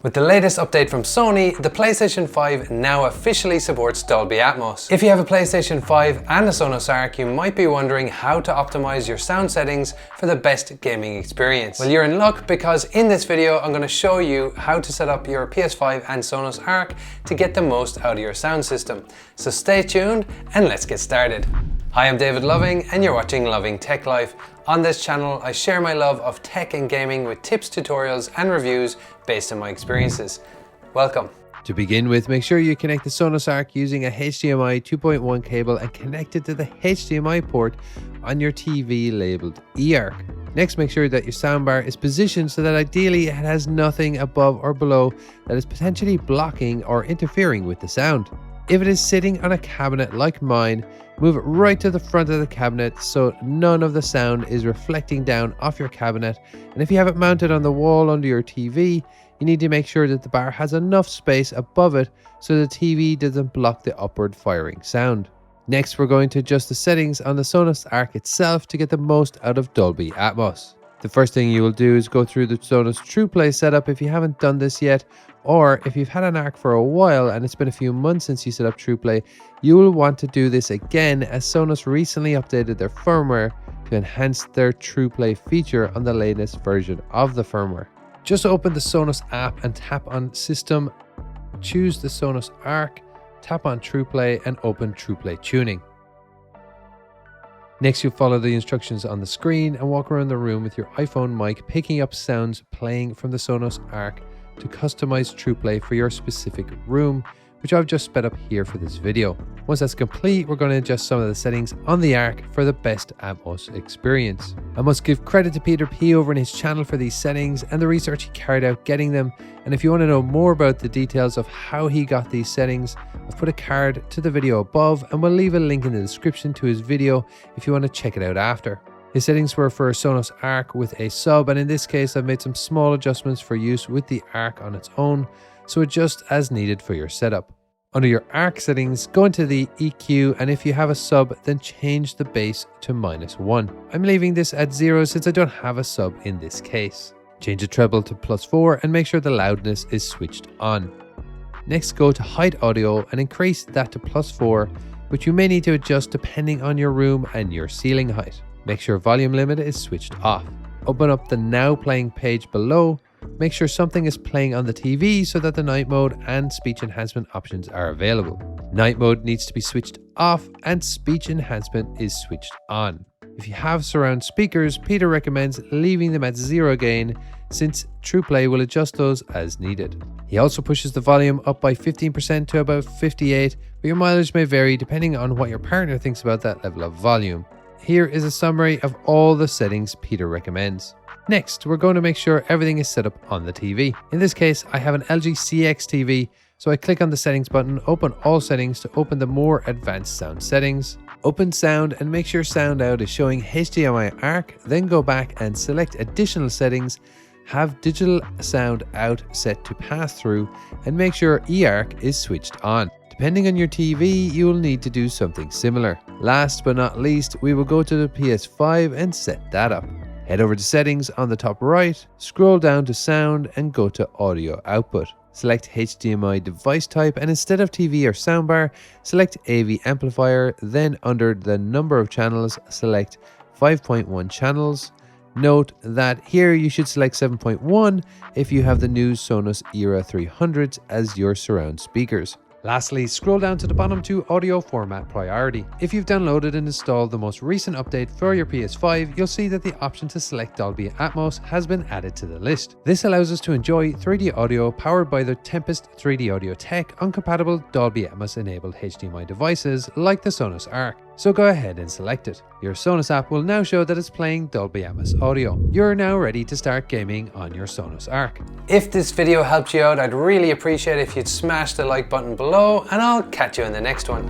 With the latest update from Sony, the PlayStation 5 now officially supports Dolby Atmos. If you have a PlayStation 5 and a Sonos Arc, you might be wondering how to optimize your sound settings for the best gaming experience. Well, you're in luck, because in this video I'm going to show you how to set up your PS5 and Sonos Arc to get the most out of your sound system. So stay tuned and let's get started. Hi, I'm David Loving and you're watching Loving Tech Life. On this channel, I share my love of tech and gaming with tips, tutorials and reviews based on my experiences. Welcome. To begin with, make sure you connect the Sonos Arc using a HDMI 2.1 cable and connect it to the HDMI port on your TV labeled eARC. Next, make sure that your soundbar is positioned so that ideally it has nothing above or below that is potentially blocking or interfering with the sound. If it is sitting on a cabinet like mine, move it right to the front of the cabinet so none of the sound is reflecting down off your cabinet. And if you have it mounted on the wall under your TV, you need to make sure that the bar has enough space above it so the TV doesn't block the upward firing sound. Next, we're going to adjust the settings on the Sonos Arc itself to get the most out of Dolby Atmos. The first thing you will do is go through the Sonos TruePlay setup if you haven't done this yet, or if you've had an Arc for a while and it's been a few months since you set up TruePlay, you will want to do this again, as Sonos recently updated their firmware to enhance their TruePlay feature on the latest version of the firmware. Just open the Sonos app and tap on System, choose the Sonos Arc, tap on TruePlay and open TruePlay Tuning. Next, you'll follow the instructions on the screen and walk around the room with your iPhone mic, picking up sounds playing from the Sonos Arc to customize TruePlay for your specific room, which I've just sped up here for this video. Once that's complete, we're going to adjust some of the settings on the Arc for the best Atmos experience. I must give credit to Peter P over in his channel for these settings and the research he carried out getting them. And if you want to know more about the details of how he got these settings, I've put a card to the video above and we'll leave a link in the description to his video if you want to check it out after. His settings were for a Sonos Arc with a sub, and in this case I've made some small adjustments for use with the Arc on its own, so adjust as needed for your setup. Under your Arc settings, go into the EQ, and if you have a sub, then change the bass to -1. I'm leaving this at 0 since I don't have a sub in this case. Change the treble to +4 and make sure the loudness is switched on. Next, go to Height Audio and increase that to +4, which you may need to adjust depending on your room and your ceiling height. Make sure volume limit is switched off. Open up the Now Playing page below. Make sure something is playing on the TV so that the night mode and speech enhancement options are available. Night mode needs to be switched off and speech enhancement is switched on. If you have surround speakers, Peter recommends leaving them at 0 gain, since TruePlay will adjust those as needed. He also pushes the volume up by 15% to about 58, but your mileage may vary depending on what your partner thinks about that level of volume. Here is a summary of all the settings Peter recommends. Next, we're going to make sure everything is set up on the TV. In this case, I have an LG CX TV, so I click on the settings button, open all settings to open the more advanced sound settings. Open sound and make sure sound out is showing HDMI Arc, then go back and select additional settings, have digital sound out set to pass through, and make sure eARC is switched on. Depending on your TV, you will need to do something similar. Last but not least, we will go to the PS5 and set that up. Head over to settings on the top right, scroll down to sound and go to audio output. Select HDMI device type and instead of TV or soundbar, select AV amplifier, then under the number of channels, select 5.1 channels. Note that here you should select 7.1 if you have the new Sonos Era 300s as your surround speakers. Lastly, scroll down to the bottom to audio format priority. If you've downloaded and installed the most recent update for your PS5, you'll see that the option to select Dolby Atmos has been added to the list. This allows us to enjoy 3D audio powered by the Tempest 3D audio tech on compatible Dolby Atmos enabled HDMI devices like the Sonos Arc. So go ahead and select it. Your Sonos app will now show that it's playing Dolby Atmos audio. You're now ready to start gaming on your Sonos Arc. If this video helped you out, I'd really appreciate it if you'd smash the like button below, and I'll catch you in the next one.